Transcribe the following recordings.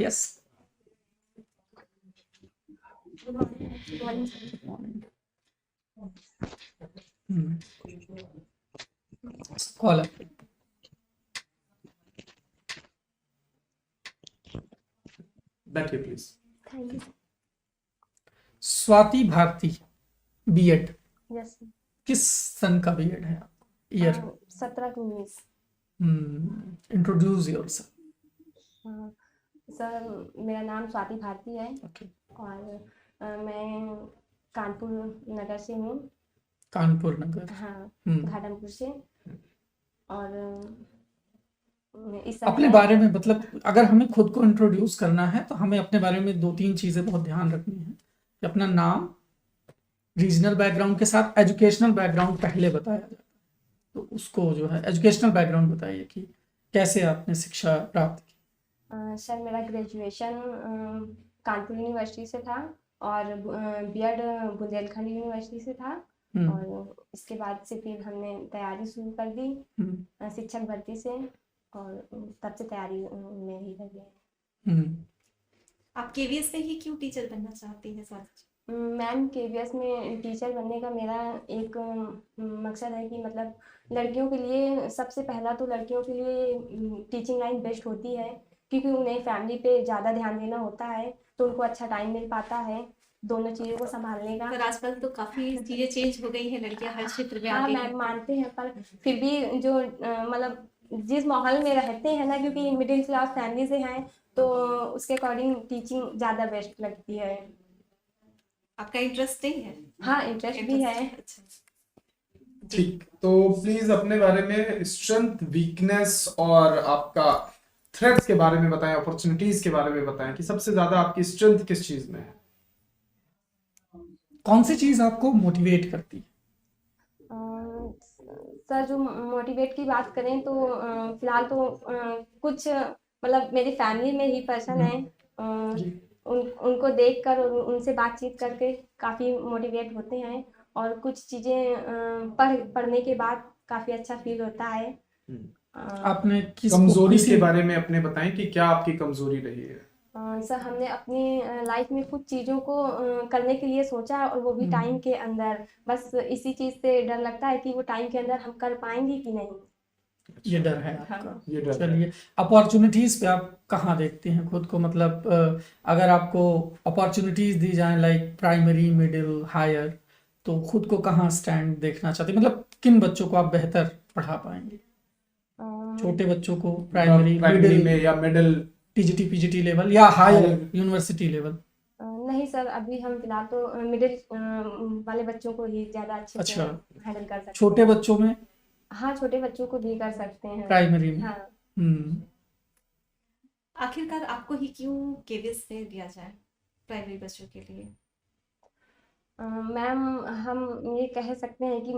Yes. Caller बैठिए please. Thank you. Swati Bharti, BEd yes किस सन का बीएड है आपको? ईयर? 17-19। Introduce yourself. सर मेरा नाम स्वाति भारती है ओके। और मैं कानपुर नगर से हूँ। कानपुर नगर। हाँ, हम्म। घाटमपुर से। और इस अपने समय बारे में मतलब अगर हमें खुद को इंट्रोड्यूस करना है तो हमें अपने बारे में 2-3 चीजें बहुत ध्यान रखनी है कि अपना नाम, रीजनल बैकग्राउंड के साथ एजुकेशनल बैकग्राउंड पहले बताया जाता है। तो उसको जो है एजुकेशनल बैकग्राउंड बताइए कि कैसे आपने शिक्षा प्राप्त की। सर मेरा ग्रेजुएशन कानपुर यूनिवर्सिटी से था और बीएड बुंदेलखंड यूनिवर्सिटी से था। और इसके बाद से फिर हमने तैयारी शुरू कर दी शिक्षक भर्ती से और तब से तैयारी में ही लगे हैं। आप केवीएस में ही क्यों टीचर बनना चाहती हैं स्वाति? मैम केवीएस में टीचर बनने का मेरा एक मकसद है कि मतलब लड़कियों के लिए सबसे पहला तो लड़कियों के लिए टीचिंग लाइन बेस्ट होती है क्योंकि उन्हें फैमिली पे ज़्यादा ध्यान देना होता है तो उनको अच्छा टाइम मिल पाता है दोनों चीज़ों को संभालने का। पर आजकल तो काफी चीजें चेंज हो गई है, लड़कियां हर क्षेत्र में हाँ आगे मैम मानते हैं पर फिर भी जो मतलब जिस माहौल में रहते हैं ना क्योंकि मिडिल क्लास फैमिली से हैं तो उसके अकॉर्डिंग टीचिंग ज़्यादा बेस्ट लगती है। आपका इंटरेस्ट नहीं है? हाँ इंटरेस्ट भी है। अच्छा। ठीक, तो प्लीज अपने बारे में स्ट्रेंथ, वीकनेस और आपका थ्रेट्स के बारे में बताएं, अपॉर्चुनिटीज के बारे में बताएं कि सबसे ज्यादा आपकी स्ट्रेंथ किस चीज में है। कौन सी चीज आपको मोटिवेट करती है? सर जो मोटिवेट की बात करें तो फिलहाल तो कुछ मतलब मेरी फैमिली में ही पर्सन है उनको देखकर और उनसे बातचीत करके काफ़ी मोटिवेट होते हैं और कुछ चीज़ें पढ़ने के बाद काफ़ी अच्छा फील होता है। आपने किस कमजोरी के बारे में अपने बताएं कि क्या आपकी कमजोरी रही है। सर हमने अपनी लाइफ में कुछ चीज़ों को करने के लिए सोचा और वो भी टाइम के अंदर, बस इसी चीज़ से डर लगता है कि वो टाइम के अंदर हम कर पाएंगे कि नहीं। ये डर है आपका? हाँ। ये डर है। चलिए, अपॉर्चुनिटीज पे आप कहाँ देखते हैं खुद को? मतलब अगर आपको अपॉर्चुनिटीज दी जाएं लाइक प्राइमरी, मिडिल, हायर, तो खुद को कहाँ स्टैंड देखना चाहते हैं? मतलब किन बच्चों को आप बेहतर पढ़ा पाएंगे? छोटे बच्चों को प्राइमरी प्राइमरी में या मिडिल, टीजीटी पीजीटी लेवल या हायर यूनिवर्सिटी लेवल? नहीं सर अभी हम फिलहाल तो मिडिल वाले बच्चों को ही ज़्यादा अच्छे से अच्छा, हैंडल कर सकते हैं। छोटे बच्चों में? हाँ छोटे बच्चों को भी कर सकते हैं प्राइमरी में? हाँ। आखिरकार आपको ही क्यों केवीएस में दिया जाए प्राइमरी बच्चों के लिए? मैम हम ये कह सकते हैं कि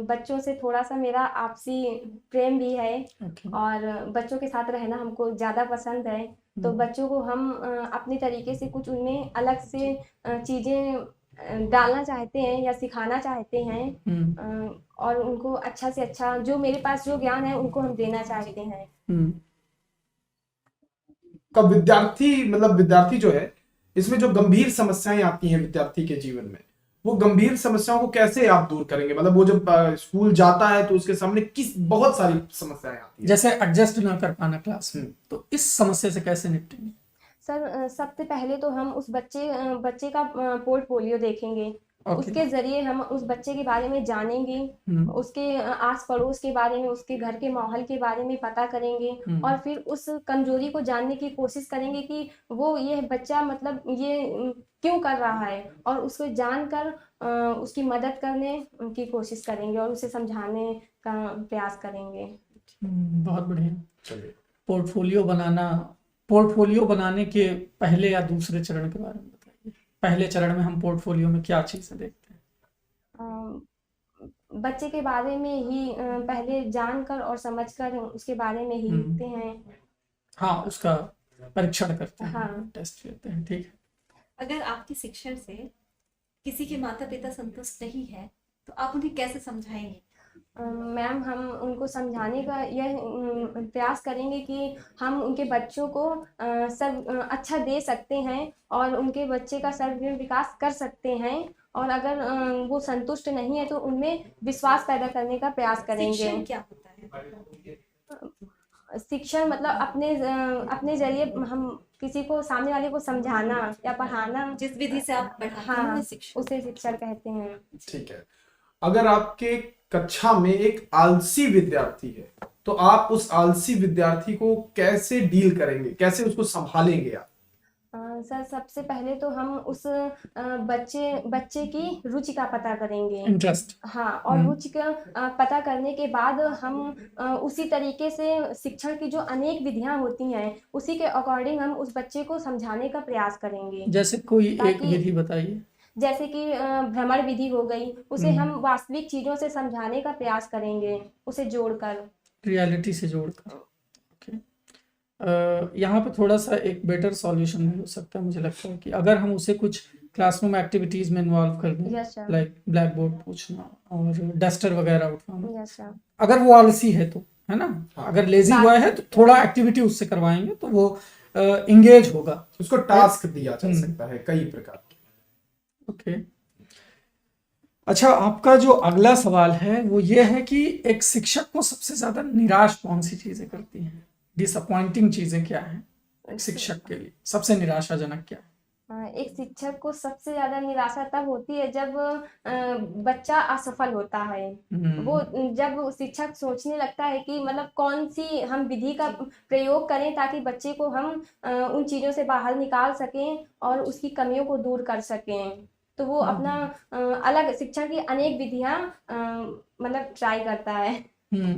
बच्चों से थोड़ा सा मेरा आपसी प्रेम भी है और बच्चों के साथ रहना हमको ज़्यादा पसंद है तो बच्चों को हम अपने तरीके से कुछ उनमें अलग से चीज़ें डालना चाहते हैं या सिखाना चाहते हैं और उनको अच्छा से अच्छा जो मेरे पास जो ज्ञान है उनको हम देना चाहते हैं। कब विद्यार्थी जो है इसमें जो गंभीर समस्याएं आती हैं विद्यार्थी के जीवन में, वो गंभीर समस्याओं को कैसे आप दूर करेंगे? मतलब वो जब स्कूल जाता है तो उसके सामने किस बहुत सारी समस्याएं आती हैं, जैसे एडजस्ट ना कर पाना क्लास में, तो इस समस्या से कैसे निपटेंगे? सर सबसे पहले तो हम उस बच्चे का पोर्टफोलियो देखेंगे। उसके जरिए हम उस बच्चे के बारे में जानेंगे, उसके आस पड़ोस के बारे में, उसके घर के माहौल के बारे में पता करेंगे और फिर उस कमजोरी को जानने की कोशिश करेंगे कि वो ये बच्चा मतलब ये क्यों कर रहा है और उसको जानकर उसकी मदद करने की कोशिश करेंगे और उसे समझाने का प्रयास करेंगे। बहुत बढ़िया। चलिए, पोर्टफोलियो बनाने के पहले या दूसरे चरण के बारे में बताइए। पहले चरण में हम पोर्टफोलियो में क्या चीजें देखते हैं? बच्चे के बारे में ही पहले जानकर और समझकर उसके बारे में ही लिखते हैं। हाँ, उसका परीक्षण करते हैं। हाँ। टेस्ट लेते हैं। ठीक है। अगर आपकी शिक्षण से किसी के माता पिता संतुष्ट नहीं है तो आप उन्हें कैसे समझाएंगे? मैम हम उनको समझाने का यह प्रयास करेंगे कि हम उनके बच्चों को अच्छा दे सकते हैं और उनके बच्चे का सर्वांगीण विकास कर सकते हैं, और अगर वो संतुष्ट नहीं है तो उनमें विश्वास पैदा करने का प्रयास करेंगे। शिक्षण क्या होता है? शिक्षण मतलब अपने जरिए हम किसी को, सामने वाले को समझाना या पढ़ाना, जिस विधि से आप पढ़ाते हैं हाँ वो शिक्षण। उसे शिक्षण कहते हैं। ठीक है। अगर आपके कक्षा में एक आलसी विद्यार्थी है तो आप उस आलसी विद्यार्थी को कैसे डील करेंगे, कैसे उसको संभालेंगे आप? सर सबसे पहले तो हम उस बच्चे की रुचि का पता करेंगे, इंटरेस्ट। हाँ, और रुचि का पता करने के बाद हम उसी तरीके से शिक्षण की जो अनेक विधियां होती हैं उसी के अकॉर्डिंग हम उस बच्चे को समझाने का प्रयास करेंगे। जैसे कोई एक ताकि- विधि बताइए। जैसे कि भ्रमण विधि हो गई, उसे हम वास्तविक चीजों से समझाने का प्रयास करेंगे, उसे जोड़कर, रियलिटी से जोड़कर। ओके। यहाँ पे थोड़ा सा एक बेटर सॉल्यूशन भी हो सकता है, मुझे लगता है कि अगर हम उसे कुछ क्लासरूम एक्टिविटीज में इन्वॉल्व कर दें, yes sir, like black board पूछना और डस्टर वगैरह उठाना, यस सर, अगर वो आलसी है तो, है ना, अगर लेजी हुआ है तो थोड़ा एक्टिविटी उससे करवाएंगे तो वो इंगेज होगा। उसको टास्क दिया जा सकता है कई प्रकार के। ओके। अच्छा, आपका जो अगला सवाल है वो ये है कि एक शिक्षक को सबसे ज्यादा निराश कौन सी चीजें करती हैं? डिसअपॉइंटिंग चीजें क्या हैं एक शिक्षक के लिए? सबसे निराशाजनक क्या है? एक शिक्षक को सबसे ज्यादा निराशा तब होती है जब बच्चा असफल होता है। वो जब शिक्षक सोचने लगता है कि मतलब कौन सी हम विधि का प्रयोग करें ताकि बच्चे को हम उन चीजों से बाहर निकाल सकें और उसकी कमियों को दूर कर सकें, तो वो अपना अलग शिक्षण की अनेक विधियां मतलब ट्राई करता है।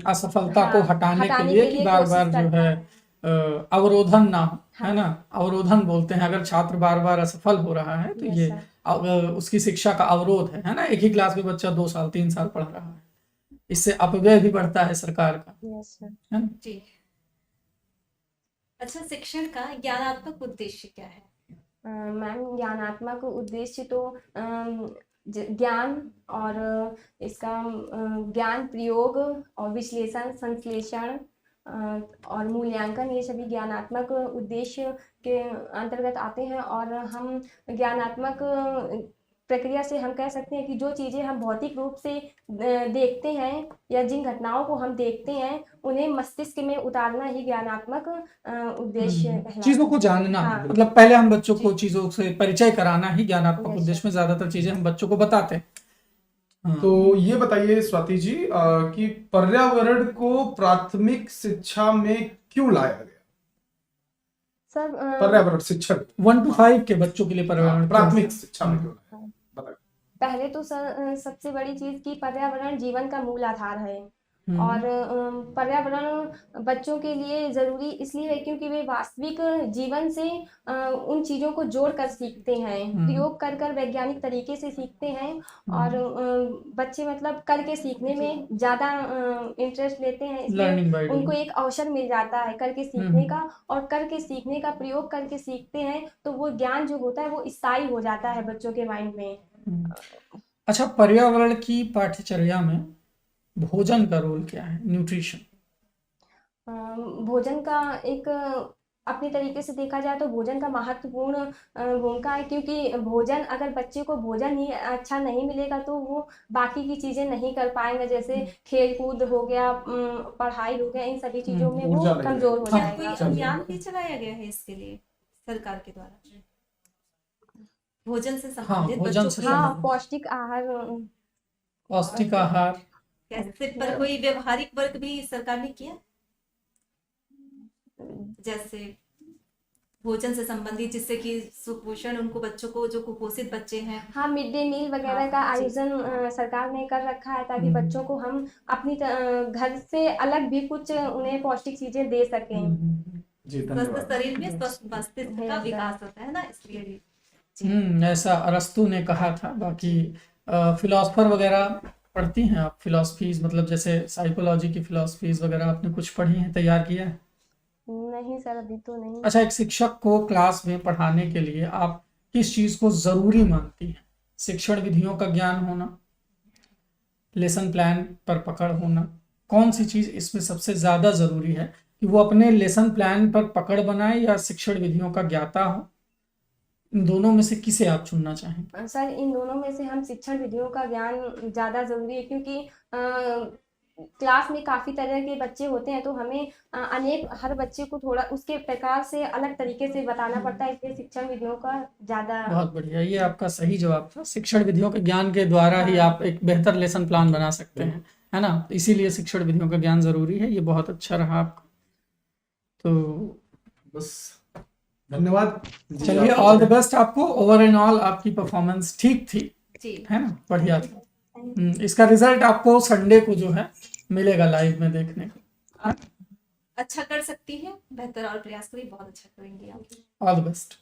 असफलता को हाँ, हटाने के हटाने लिए के कि लिए बार कोशिश बार जो करता है अवरोधन ना हो, है हाँ। ना, अवरोधन बोलते हैं। अगर छात्र बार बार असफल हो रहा है तो यस ये सर, उसकी शिक्षा का अवरोध है ना। एक ही क्लास में बच्चा 2 साल 3 साल पढ़ रहा है, इससे अपव्यय भी बढ़ता है सरकार का, यस सर। है ना। जी। अच्छा, शिक्षण का ज्ञानात्मक उद्देश्य क्या है? मैम ज्ञानात्मक उद्देश्य तो ज्ञान और इसका ज्ञान प्रयोग और विश्लेषण, संश्लेषण और मूल्यांकन, ये सभी ज्ञानात्मक उद्देश्य के अंतर्गत आते हैं। और हम ज्ञानात्मक प्रक्रिया से हम कह सकते हैं कि जो चीजें हम भौतिक रूप से देखते हैं या जिन घटनाओं को हम देखते हैं उन्हें मस्तिष्क में उतारना ही ज्ञानात्मक उद्देश्य कहलाता चीजों को है। जानना, हाँ। मतलब पहले हम बच्चों को चीजों से परिचय कराना ही ज्ञानात्मक Yes, उद्देश्य में ज्यादातर चीजें हम बच्चों को बताते हैं। तो ये बताइए स्वाति जी कि पर्यावरण को प्राथमिक शिक्षा में क्यों लाया गया? सर पर्यावरण शिक्षण 1 to 5 के बच्चों के लिए पर्यावरण प्राथमिक शिक्षा में क्यों लाया? बताइए। पहले तो सर सबसे बड़ी चीज कि पर्यावरण जीवन का मूल आधार है, और पर्यावरण बच्चों के लिए जरूरी इसलिए है क्योंकि वे वास्तविक जीवन से उन चीजों को जोड़कर सीखते हैं, प्रयोग कर कर वैज्ञानिक तरीके से सीखते हैं, और बच्चे मतलब करके सीखने में ज्यादा इंटरेस्ट लेते हैं, Learning by इसलिए doing. उनको एक अवसर मिल जाता है करके सीखने का, और करके सीखने का प्रयोग करके सीखते हैं तो वो ज्ञान जो होता है वो स्थायी हो जाता है बच्चों के माइंड में। अच्छा, पर्यावरण की पाठ्यचर्या में भोजन का रोल क्या है? न्यूट्रिशन। भोजन का एक अपने तरीके से देखा जाए तो भोजन का महत्वपूर्ण भूमिका है, क्योंकि भोजन, अगर बच्चे को भोजन ही अच्छा नहीं मिलेगा तो वो बाकी की चीजें नहीं कर पाएंगे, जैसे खेल कूद हो गया, पढ़ाई हो गया, इन सभी चीजों में वो ऊर्जा नहीं कमजोर हो क्या जाएगा। कोई अभियान भी चलाया गया है इसके लिए सरकार के द्वारा, भोजन से संबंधित भोजन बच्चों से की हाँ, संबंधित। पौष्टिक आहार, पौष्टिक आहार। कैसे पर कोई व्यवहारिक वर्क भी सरकार ने किया, जैसे भोजन से संबंधित, जिससे कि सुपोषण उनको बच्चों को, जो कुपोषित बच्चे हैं। हाँ, मिड डे मील वगैरह हाँ, का जी। आयोजन सरकार ने कर रखा है ताकि बच्चों को हम अपनी घर से अलग भी कुछ उन्हें पौष्टिक चीजें दे सकें। जी स्वस्थ धन्यवाद। शरीर में स्वस्थ मस्तिष्क का विकास होता है ना, इसलिए भी। ऐसा अरस्तु ने कहा था। बाकी फिलोसफर वगैरह पढ़ती हैं आप? फिलोसफीज मतलब जैसे साइकोलॉजी की फिलोसफीज वगैरह आपने कुछ पढ़ी हैं, तैयार किया है? नहीं सर, अभी तो नहीं। अच्छा, एक शिक्षक को क्लास में पढ़ाने के लिए आप किस चीज को जरूरी मानती हैं? शिक्षण विधियों का ज्ञान होना, लेसन प्लान पर पकड़ होना, कौन सी चीज़ इसमें सबसे ज़्यादा ज़रूरी है कि वो अपने लेसन प्लान पर पकड़ बनाए या शिक्षण विधियों का ज्ञाता हो? इन दोनों में से किसे आप चुनना चाहेंगे? सर इन दोनों में से हम शिक्षण विधियों का ज्ञान ज़्यादा ज़रूरी है, क्योंकि क्लास में काफ़ी तरह के बच्चे होते हैं, तो हमें हर बच्चे को थोड़ा उसके प्रकार से अलग तरीके से बताना पड़ता है, इसलिए शिक्षण विधियों का ज़्यादा। बहुत बढ़िया, ये आपका सही जवाब था। शिक्षण विधियों के ज्ञान के द्वारा ही आप एक बेहतर लेसन प्लान बना सकते हैं, है ना? इसीलिए शिक्षण विधियों का ज्ञान जरूरी है। ये बहुत अच्छा रहा आपका। तो बस धन्यवाद। चलिए, ऑल द बेस्ट आपको। ओवर एंड ऑल आपकी परफॉर्मेंस ठीक थी, जी है ना? बढ़िया था। इसका रिजल्ट आपको संडे को जो है मिलेगा लाइव में देखने को। अच्छा कर सकती है, बेहतर और प्रयास करिए, बहुत अच्छा करेंगे आप। All the best.